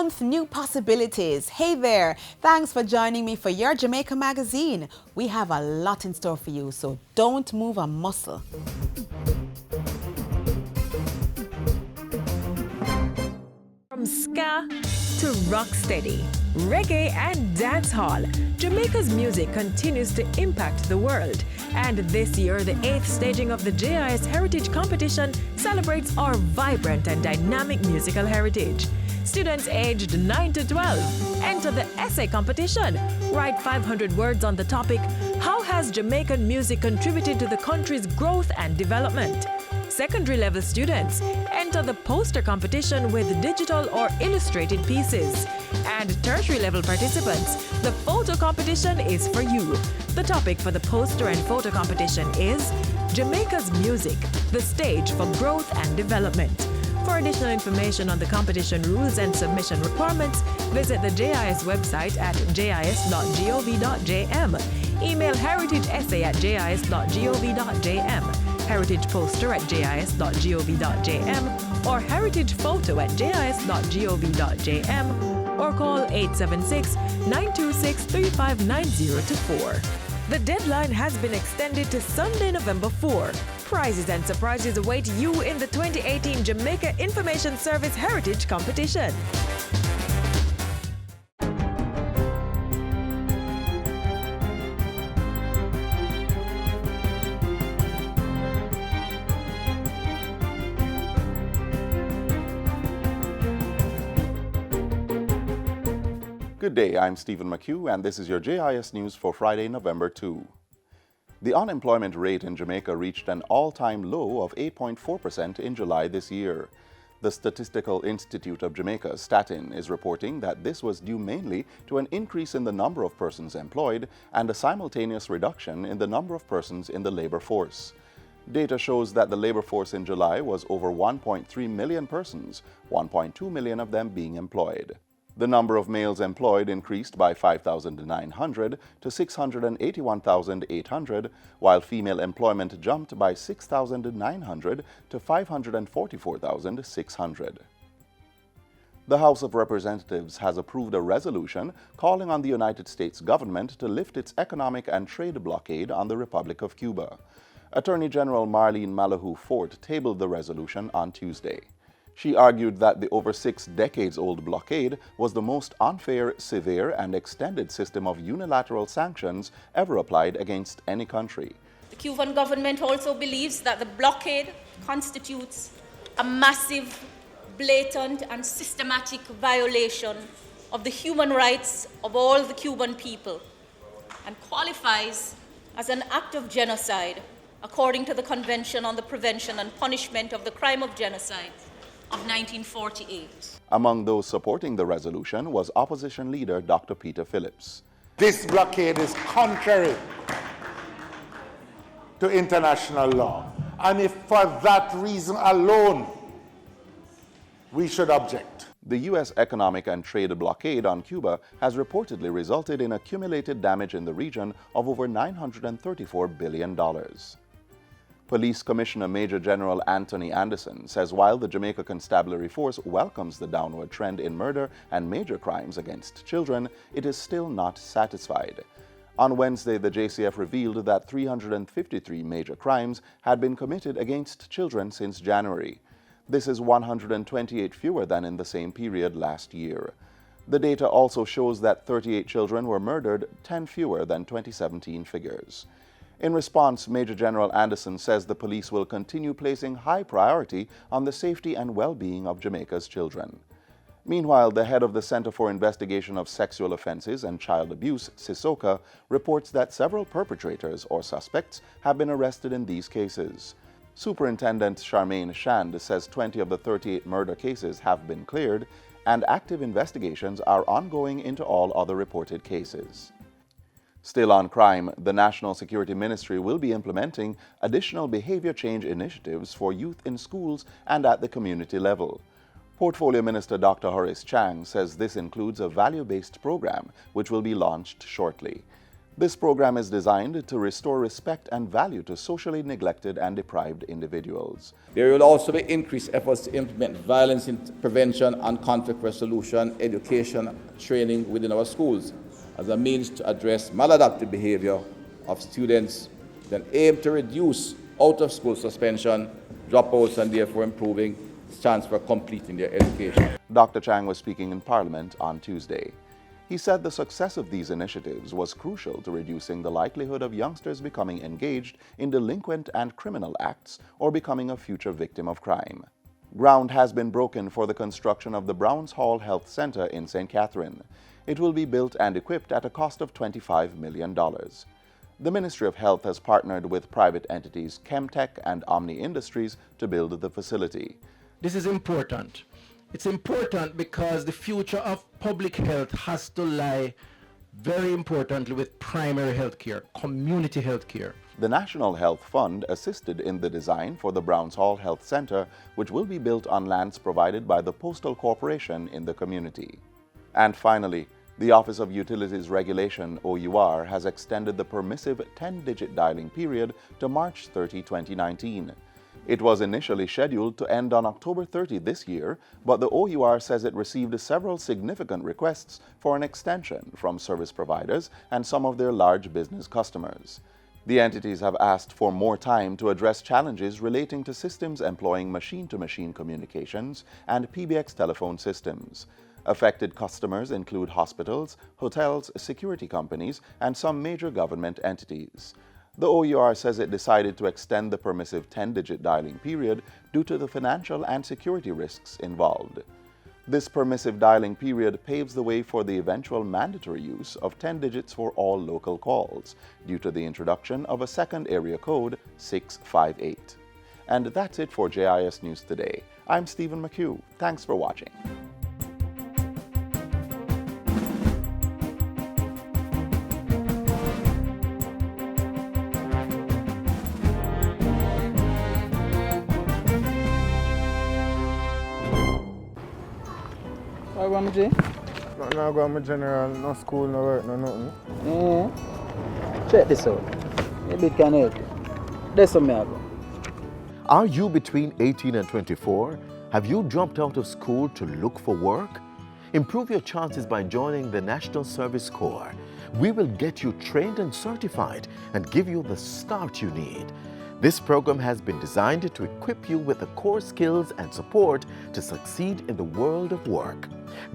month, new possibilities. Hey there, thanks for joining me for your Jamaica Magazine. We have a lot in store for you, so don't move a muscle. From ska to rocksteady, reggae and dancehall, Jamaica's music continues to impact the world. And this year, the 8th staging of the JIS Heritage Competition celebrates our vibrant and dynamic musical heritage. Students aged 9 to 12 enter the essay competition. Write 500 words on the topic, "How has Jamaican music contributed to the country's growth and development?" Secondary level students enter the poster competition with digital or illustrated pieces. And tertiary level participants, the photo competition is for you. The topic for the poster and photo competition is Jamaica's Music, the Stage for Growth and Development. For additional information on the competition rules and submission requirements, visit the JIS website at jis.gov.jm. Email heritageessay@jis.gov.jm, heritage poster at jis.gov.jm, or heritage photo at jis.gov.jm, or call 876-926-3590 to 4. The deadline has been extended to Sunday, November 4. Prizes and surprises await you in the 2018 Jamaica Information Service Heritage Competition. Good day, I'm Stephen McHugh, and this is your JIS News for Friday, November 2. The unemployment rate in Jamaica reached an all-time low of 8.4% in July this year. The Statistical Institute of Jamaica, Statin, is reporting that this was due mainly to an increase in the number of persons employed and a simultaneous reduction in the number of persons in the labor force. Data shows that the labor force in July was over 1.3 million persons, 1.2 million of them being employed. The number of males employed increased by 5,900 to 681,800, while female employment jumped by 6,900 to 544,600. The House of Representatives has approved a resolution calling on the United States government to lift its economic and trade blockade on the Republic of Cuba. Attorney General Marlene Malahoo Fort tabled the resolution on Tuesday. She argued that the over 6 decades-old blockade was the most unfair, severe, and extended system of unilateral sanctions ever applied against any country. The Cuban government also believes that the blockade constitutes a massive, blatant, and systematic violation of the human rights of all the Cuban people and qualifies as an act of genocide according to the Convention on the Prevention and Punishment of the Crime of Genocide of 1948. Among those supporting the resolution was opposition leader Dr. Peter Phillips. This blockade is contrary to international law, and if for that reason alone we should object. The U.S. economic and trade blockade on Cuba has reportedly resulted in accumulated damage in the region of over $934 billion. Police Commissioner Major General Anthony Anderson says while the Jamaica Constabulary Force welcomes the downward trend in murder and major crimes against children, it is still not satisfied. On Wednesday, the JCF revealed that 353 major crimes had been committed against children since January. This is 128 fewer than in the same period last year. The data also shows that 38 children were murdered, 10 fewer than 2017 figures. In response, Major General Anderson says the police will continue placing high priority on the safety and well-being of Jamaica's children. Meanwhile, the head of the Center for Investigation of Sexual Offenses and Child Abuse, CISOCA, reports that several perpetrators or suspects have been arrested in these cases. Superintendent Charmaine Shand says 20 of the 38 murder cases have been cleared, and active investigations are ongoing into all other reported cases. Still on crime, the National Security Ministry will be implementing additional behavior change initiatives for youth in schools and at the community level. Portfolio Minister Dr. Horace Chang says this includes a value-based program which will be launched shortly. This program is designed to restore respect and value to socially neglected and deprived individuals. There will also be increased efforts to implement violence prevention and conflict resolution, education, training within our schools as a means to address maladaptive behavior of students, then aim to reduce out-of-school suspension, dropouts, and therefore improving chance for completing their education. Dr. Chang was speaking in Parliament on Tuesday. He said the success of these initiatives was crucial to reducing the likelihood of youngsters becoming engaged in delinquent and criminal acts or becoming a future victim of crime. Ground has been broken for the construction of the Browns Hall Health Center in St. Catherine. It will be built and equipped at a cost of $25 million. The Ministry of Health has partnered with private entities Chemtech and Omni Industries to build the facility. This is important. It's important because the future of public health has to lie very importantly with primary health care, community health care. The National Health Fund assisted in the design for the Browns Hall Health Center, which will be built on lands provided by the Postal Corporation in the community. And finally, the Office of Utilities Regulation, OUR, has extended the permissive 10-digit dialing period to March 30, 2019. It was initially scheduled to end on October 30 this year, but the OUR says it received several significant requests for an extension from service providers and some of their large business customers. The entities have asked for more time to address challenges relating to systems employing machine-to-machine communications and PBX telephone systems. Affected customers include hospitals, hotels, security companies, and some major government entities. The OUR says it decided to extend the permissive 10-digit dialing period due to the financial and security risks involved. This permissive dialing period paves the way for the eventual mandatory use of 10 digits for all local calls, due to the introduction of a second area code, 658. And that's it for JIS News Today. I'm Stephen McHugh. Thanks for watching. What about me, Jay? Nothing I got my general, no school, no work, no nothing. Check this out. Maybe it can help you. There's some me I go. Are you between 18 and 24? Have you dropped out of school to look for work? Improve your chances by joining the National Service Corps. We will get you trained and certified and give you the start you need. This program has been designed to equip you with the core skills and support to succeed in the world of work.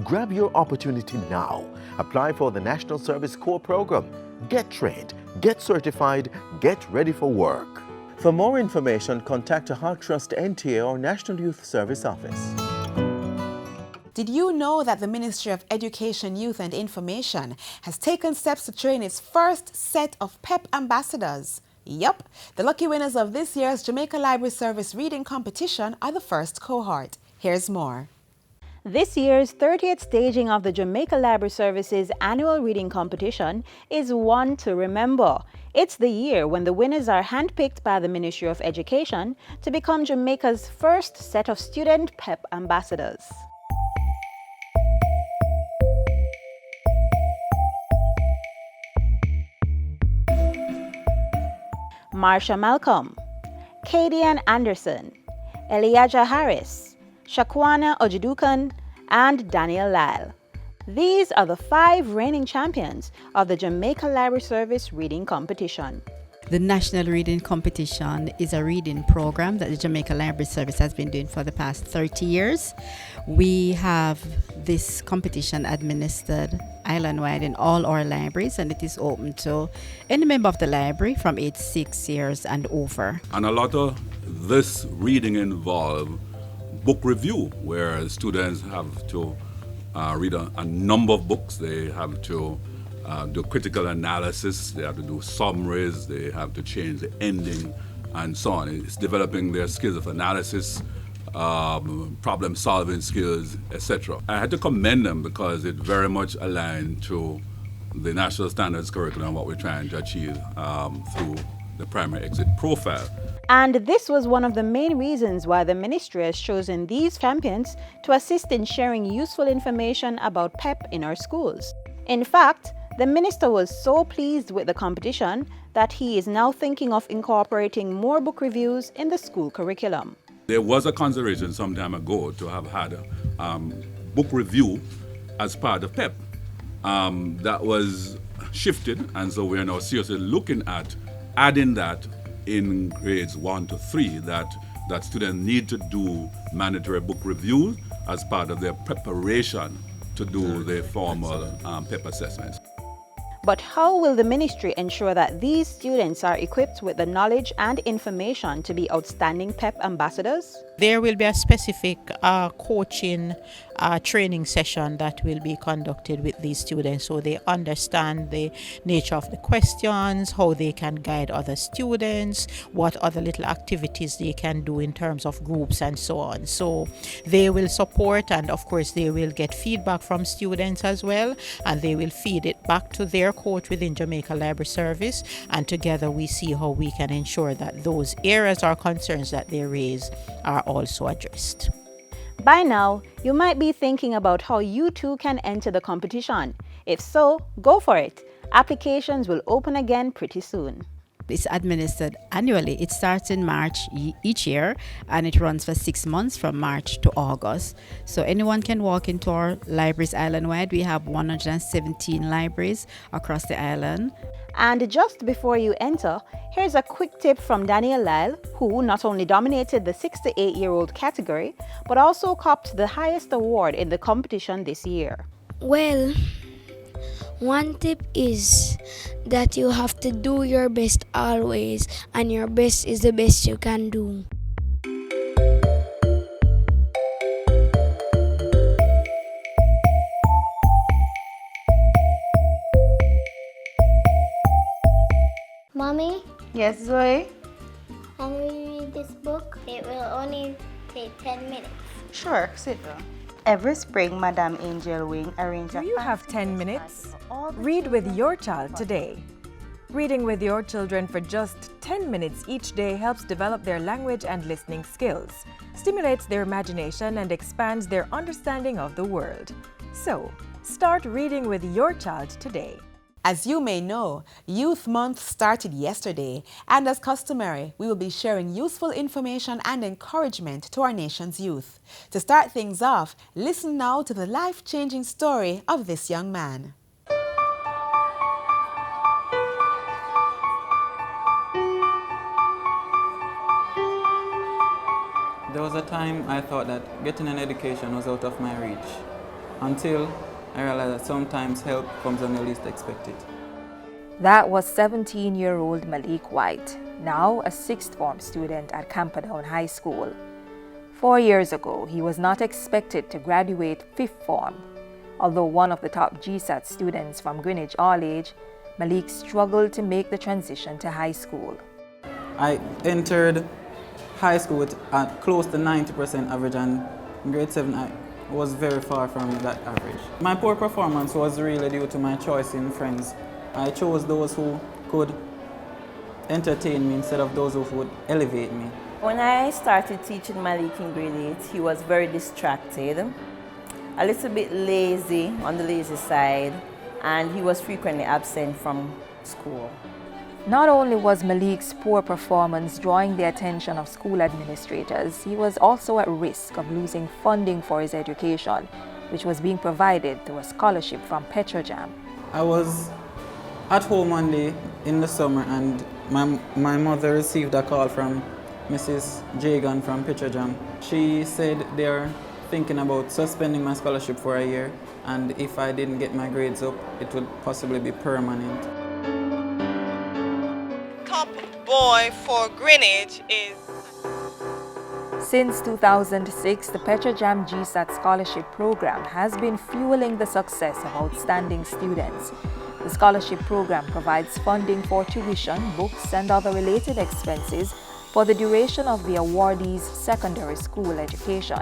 Grab your opportunity now. Apply for the National Service Corps program. Get trained, get certified, get ready for work. For more information, contact a Heart Trust NTA or National Youth Service Office. Did you know that the Ministry of Education, Youth and Information has taken steps to train its first set of PEP ambassadors? Yup, the lucky winners of this year's Jamaica Library Service Reading Competition are the first cohort. Here's more. This year's 30th staging of the Jamaica Library Service's annual reading competition is one to remember. It's the year when the winners are handpicked by the Ministry of Education to become Jamaica's first set of student PEP ambassadors. Marsha Malcolm, Kadian Anderson, Eliaja Harris, Shakwana Ojedukan, and Daniel Lyle. These are the 5 reigning champions of the Jamaica Library Service Reading Competition. The National Reading Competition is a reading program that the Jamaica Library Service has been doing for the past 30 years. We have this competition administered island-wide in all our libraries, and it is open to any member of the library from age 6 years and over. And a lot of this reading involves book review, where students have to read a number of books. They have to do critical analysis, they have to do summaries, they have to change the ending, and so on. It's developing their skills of analysis, problem-solving skills, etc. I had to commend them because it very much aligned to the National Standards curriculum, what we're trying to achieve through the primary exit profile. And this was one of the main reasons why the ministry has chosen these champions to assist in sharing useful information about PEP in our schools. In fact, The minister was so pleased with the competition that he is now thinking of incorporating more book reviews in the school curriculum. There was a consideration some time ago to have had a book review as part of PEP. That was shifted, and so we are now seriously looking at adding that in grades 1 to 3, that students need to do mandatory book reviews as part of their preparation to do the formal PEP assessments. But how will the ministry ensure that these students are equipped with the knowledge and information to be outstanding PEP ambassadors? There will be a specific coaching training session that will be conducted with these students so they understand the nature of the questions, how they can guide other students, what other little activities they can do in terms of groups and so on. So they will support, and of course they will get feedback from students as well, and they will feed it back to their coach within Jamaica Library Service, and together we see how we can ensure that those areas or concerns that they raise are also addressed. By now, you might be thinking about how you too can enter the competition. If so, go for it. Applications will open again pretty soon. It's administered annually. It starts in March each year, and it runs for 6 months from March to August. So anyone can walk into our libraries island-wide. We have 117 libraries across the island. And just before you enter, here's a quick tip from Daniel Lyle, who not only dominated the 6 to 8-year-old category, but also copped the highest award in the competition this year. Well, one tip is that you have to do your best always, and your best is the best you can do. Mommy? Yes, Zoe? Can we read this book? It will only take 10 minutes. Sure, sit down. Every spring, Madame Angel Wing arranges a... Do you have 10 minutes? Read with your child today. Reading with your children for just 10 minutes each day helps develop their language and listening skills, stimulates their imagination, and expands their understanding of the world. So, start reading with your child today. As you may know, Youth Month started yesterday, and as customary, we will be sharing useful information and encouragement to our nation's youth. To start things off, listen now to the life-changing story of this young man. There was a time I thought that getting an education was out of my reach, until I realized that sometimes help comes when you least expect it. That was 17-year-old Malik White, now a 6th form student at Camperdown High School. 4 years ago, he was not expected to graduate 5th form. Although one of the top GSAT students from Greenwich All Age, Malik struggled to make the transition to high school. I entered high school with close to 90% average, and in grade 7 I was very far from that average. My poor performance was really due to my choice in friends. I chose those who could entertain me instead of those who would elevate me. When I started teaching Malik in grade 8, he was very distracted, a little bit lazy, on the lazy side, and he was frequently absent from school. Not only was Malik's poor performance drawing the attention of school administrators, he was also at risk of losing funding for his education, which was being provided through a scholarship from Petrojam. I was at home one day in the summer, and my mother received a call from Mrs. Jagan from Petrojam. She said they're thinking about suspending my scholarship for a year, and if I didn't get my grades up, it would possibly be permanent. Boy for Greenwich is... Since 2006, the Petrojam GSAT scholarship program has been fueling the success of outstanding students. The scholarship program provides funding for tuition, books, and other related expenses for the duration of the awardee's secondary school education.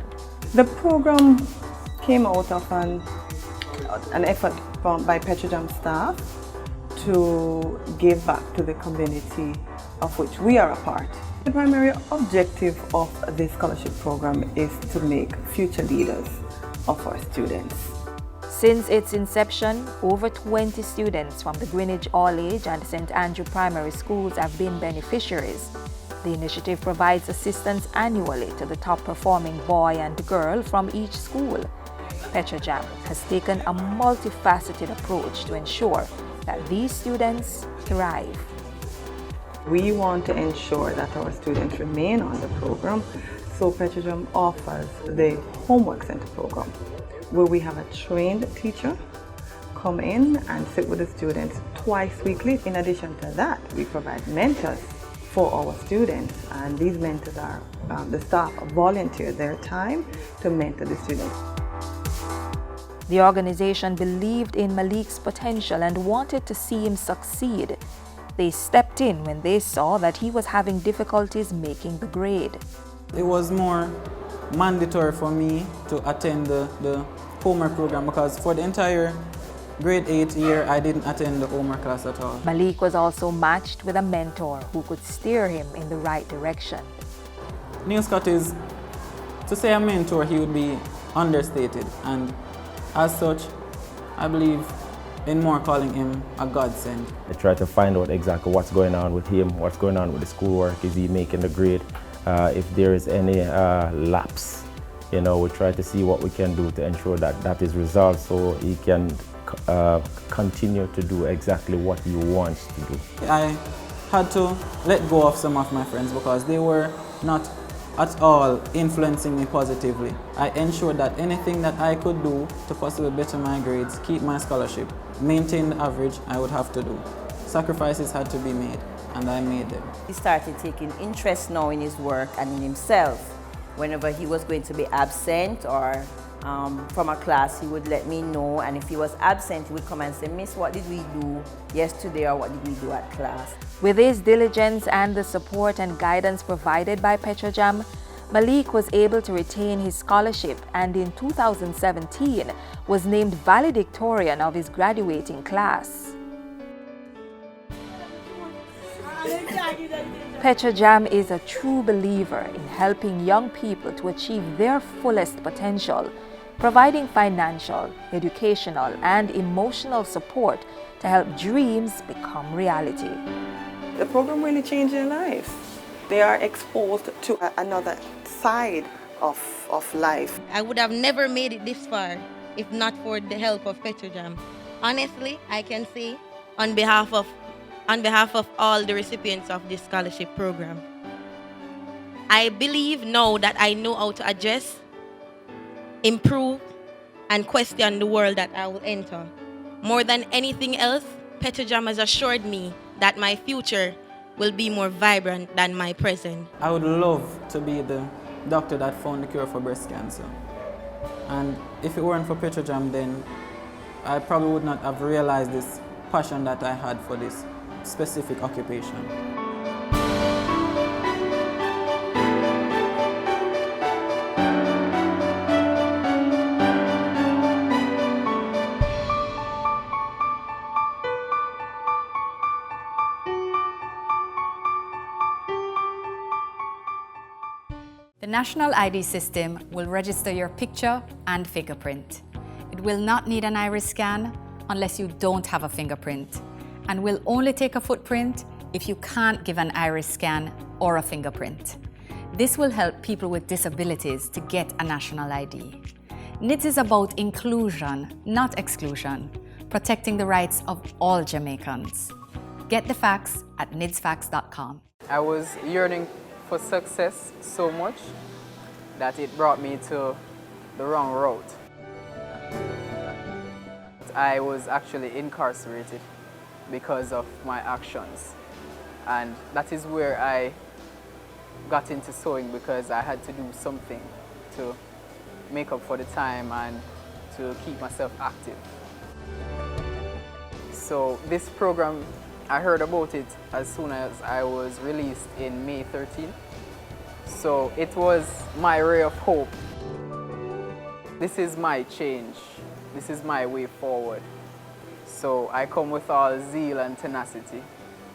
The program came out of an effort by Petrojam staff to give back to the community of which we are a part. The primary objective of this scholarship program is to make future leaders of our students. Since its inception, over 20 students from the Greenwich All-Age and St. Andrew Primary Schools have been beneficiaries. The initiative provides assistance annually to the top-performing boy and girl from each school. Petrojam has taken a multifaceted approach to ensure that these students thrive. We want to ensure that our students remain on the program, so Petrojam offers the Homework Center program, where we have a trained teacher come in and sit with the students twice weekly. In addition to that, we provide mentors for our students, and these mentors are the staff volunteer their time to mentor the students. The organization believed in Malik's potential and wanted to see him succeed. They stepped in when they saw that he was having difficulties making the grade. It was more mandatory for me to attend the homework program because for the entire grade 8 year, I didn't attend the homework class at all. Malik was also matched with a mentor who could steer him in the right direction. Neil Scott is, to say a mentor, he would be understated, and as such, I believe in more calling him a godsend. I try to find out exactly what's going on with him, what's going on with the schoolwork, is he making the grade, if there is any lapse, we try to see what we can do to ensure that that is resolved so he can continue to do exactly what he wants to do. I had to let go of some of my friends because they were not at all influencing me positively. I ensured that anything that I could do to possibly better my grades, keep my scholarship, maintain the average, I would have to do. Sacrifices had to be made, and I made them. He started taking interest now in his work and in himself. Whenever he was going to be absent or from a class, he would let me know, and if he was absent, he would come and say, "Miss, what did we do yesterday, or what did we do at class?" With his diligence and the support and guidance provided by Petrojam, Malik was able to retain his scholarship and in 2017 was named valedictorian of his graduating class. Petrojam is a true believer in helping young people to achieve their fullest potential, providing financial, educational, and emotional support to help dreams become reality. The program really changed their lives. They are exposed to another side of life. I would have never made it this far if not for the help of Petrojam. Honestly, I can say on behalf of all the recipients of this scholarship program, I believe now that I know how to adjust, improve, and question the world that I will enter. More than anything else, Petrojam has assured me that my future will be more vibrant than my present. I would love to be the doctor that found the cure for breast cancer. And if it weren't for Petrojam, then I probably would not have realized this passion that I had for this specific occupation. The National ID system will register your picture and fingerprint. It will not need an iris scan unless you don't have a fingerprint, and will only take a footprint if you can't give an iris scan or a fingerprint. This will help people with disabilities to get a national ID. NIDS is about inclusion, not exclusion, protecting the rights of all Jamaicans. Get the facts at nidsfacts.com. I was yearning for success so much that it brought me to the wrong route. I was actually incarcerated because of my actions, and that is where I got into sewing, because I had to do something to make up for the time and to keep myself active. So this program, I heard about it as soon as I was released in May 13. So it was my ray of hope. This is my change. This is my way forward. So I come with all zeal and tenacity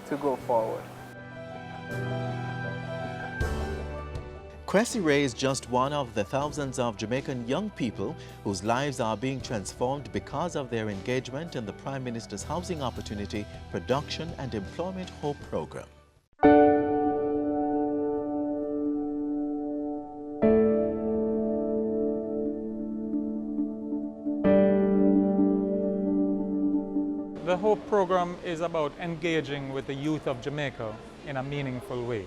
to go forward. Cressy Ray is just one of the thousands of Jamaican young people whose lives are being transformed because of their engagement in the Prime Minister's Housing Opportunity, Production and Employment Hope Program. The HOPE program is about engaging with the youth of Jamaica in a meaningful way.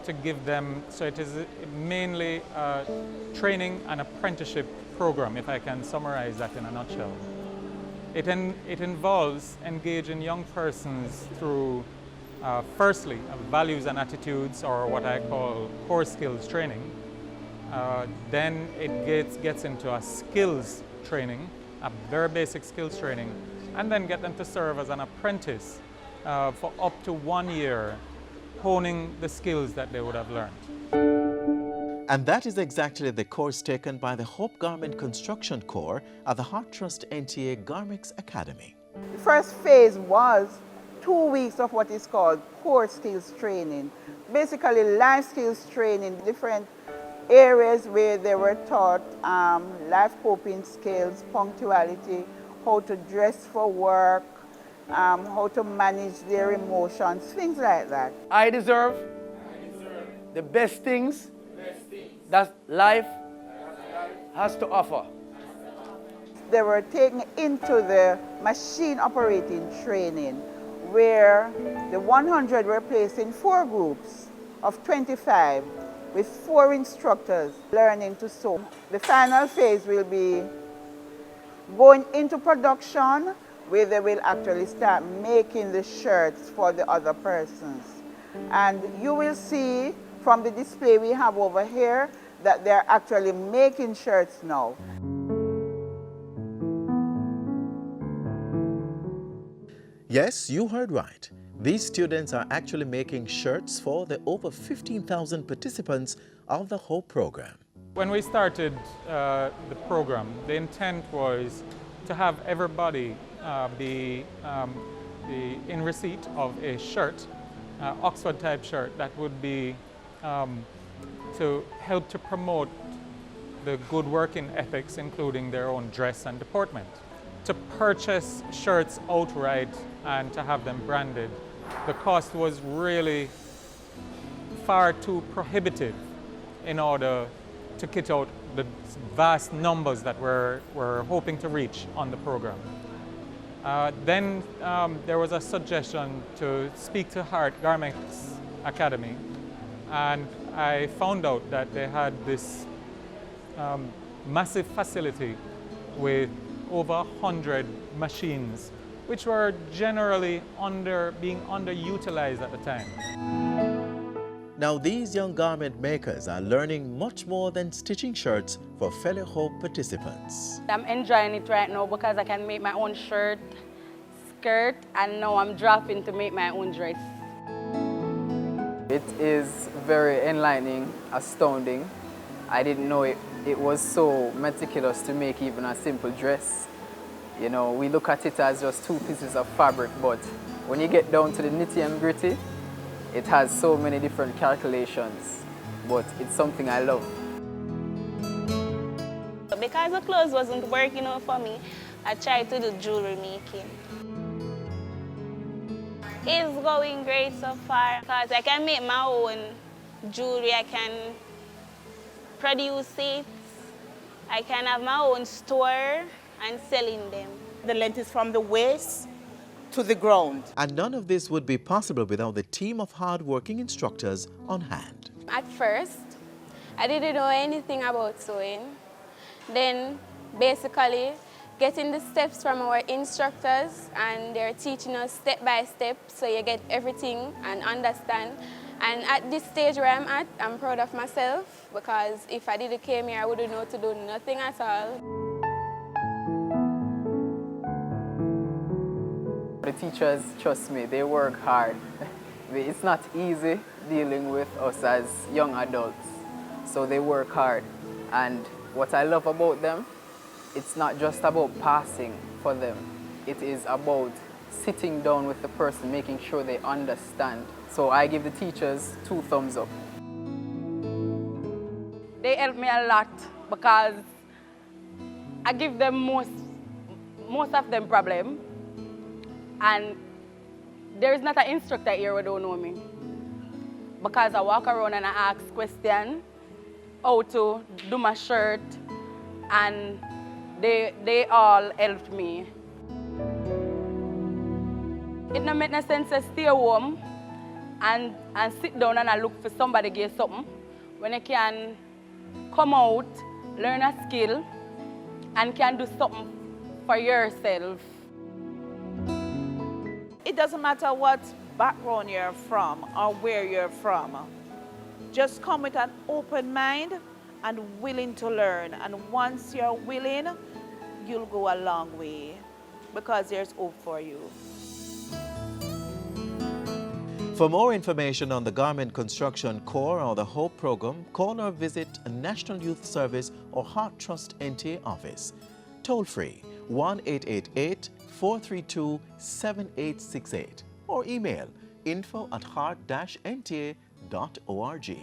To give them, so it is mainly a training and apprenticeship program, if I can summarize that in a nutshell. It involves engaging young persons through, firstly, values and attitudes, or what I call core skills training. Then it gets into a skills training, a very basic skills training, and then get them to serve as an apprentice for up to 1 year, honing the skills that they would have learned. And that is exactly the course taken by the Hope Garment Construction Corps at the Heart Trust NTA Garments Academy. The first phase was 2 weeks of what is called core skills training. Basically life skills training, different areas where they were taught life coping skills, punctuality, how to dress for work, how to manage their emotions, things like that. I deserve the best things that life has to offer. They were taken into the machine operating training, where the 100 were placed in 4 groups of 25 with 4 instructors learning to sew. The final phase will be going into production, where they will actually start making the shirts for the other persons. And you will see from the display we have over here that they're actually making shirts now. Yes, you heard right. These students are actually making shirts for the over 15,000 participants of the HOPE program. When we started the program, the intent was to have everybody be in receipt of a shirt, Oxford type shirt, that would be to help to promote the good working ethics, including their own dress and deportment. To purchase shirts outright and to have them branded, the cost was really far too prohibitive in order to kit out the vast numbers that we're hoping to reach on the program. Then there was a suggestion to speak to Heart Garments Academy, and I found out that they had this massive facility with over 100 machines, which were generally being underutilized at the time. Now these young garment makers are learning much more than stitching shirts for fellow HOPE participants. I'm enjoying it right now because I can make my own shirt, skirt, and now I'm dropping to make my own dress. It is very enlightening, astounding. I didn't know it was so meticulous to make even a simple dress. You know, we look at it as just 2 pieces of fabric, but when you get down to the nitty and gritty, it has so many different calculations, but it's something I love. Because the clothes wasn't working out for me, I tried to do jewelry making. It's going great so far because I can make my own jewelry, I can produce it, I can have my own store and selling them. The length is from the waist to the ground. And none of this would be possible without the team of hard-working instructors on hand. At first, I didn't know anything about sewing. Then, basically, getting the steps from our instructors, and they're teaching us step by step, so you get everything and understand. And at this stage where I'm at, I'm proud of myself, because if I didn't came here, I wouldn't know to do nothing at all. The teachers, trust me, they work hard. It's not easy dealing with us as young adults, so they work hard. And what I love about them, it's not just about passing for them. It is about sitting down with the person, making sure they understand. So I give the teachers 2 thumbs up. they help me a lot because I give them most of them problem, and there is not an instructor here who don't know me, because I walk around and I ask questions how to do my shirt, and they all helped me. It don't make no sense to stay home and sit down and I look for somebody to give something when you can come out, learn a skill, and can do something for yourself. It doesn't matter what background you're from or where you're from. Just come with an open mind and willing to learn. And once you're willing, you'll go a long way because there's hope for you. For more information on the Garment Construction Corps or the HOPE program, call or visit a National Youth Service or Heart Trust NTA office. Toll free 1-888-432-7868 or email info@heart-nta.org.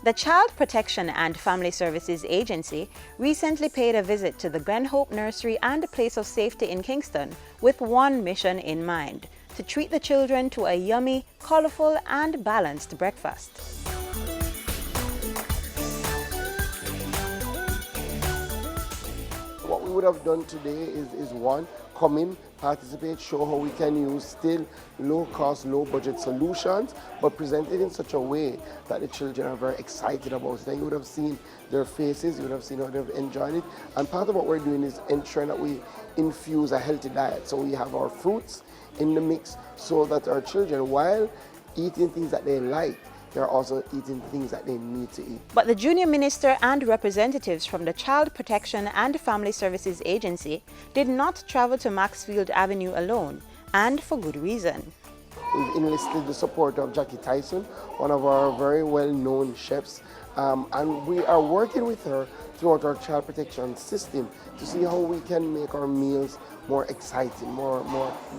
The Child Protection and Family Services Agency recently paid a visit to the Glen Hope Nursery and Place of Safety in Kingston with one mission in mind: to treat the children to a yummy, colorful and balanced breakfast. What we would have done today is one, come in, participate, show how we can use still low-cost, low-budget solutions, but present it in such a way that the children are very excited about it. And you would have seen their faces, you would have seen how they've enjoyed it. And part of what we're doing is ensuring that we infuse a healthy diet. So we have our fruits in the mix so that our children, while eating things that they like, they're also eating things that they need to eat. But the junior minister and representatives from the Child Protection and Family Services Agency did not travel to Maxfield Avenue alone, and for good reason. We've enlisted the support of Jackie Tyson, one of our very well-known chefs, and we are working with her throughout our child protection system to see how we can make our meals more exciting, more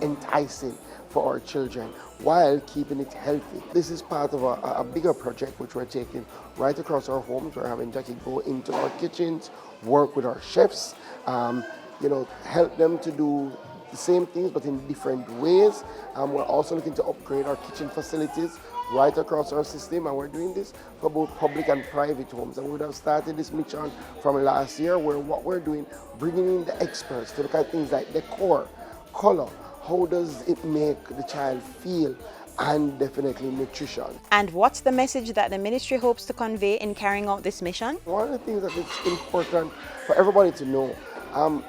enticing for our children, while keeping it healthy. This is part of a bigger project which we're taking right across our homes. We're having Jackie go into our kitchens, work with our chefs, help them to do the same things but in different ways. We're also looking to upgrade our kitchen facilities right across our system, and we're doing this for both public and private homes. And we would have started this mission from last year, where what we're doing, bringing in the experts to look at things like decor, color, how does it make the child feel, and definitely nutrition. And what's the message that the ministry hopes to convey in carrying out this mission? One of the things that is important for everybody to know,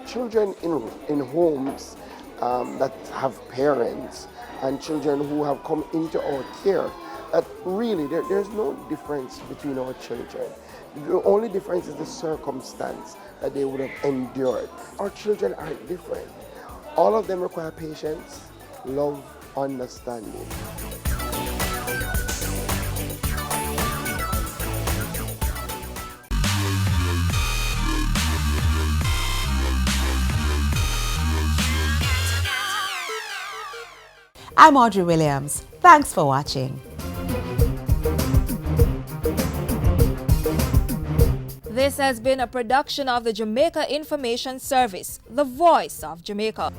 children in homes that have parents and children who have come into our care, that really there's no difference between our children. The only difference is the circumstance that they would have endured. Our children aren't different. All of them require patience, love, understanding. I'm Audrey Williams. Thanks for watching. This has been a production of the Jamaica Information Service, the voice of Jamaica.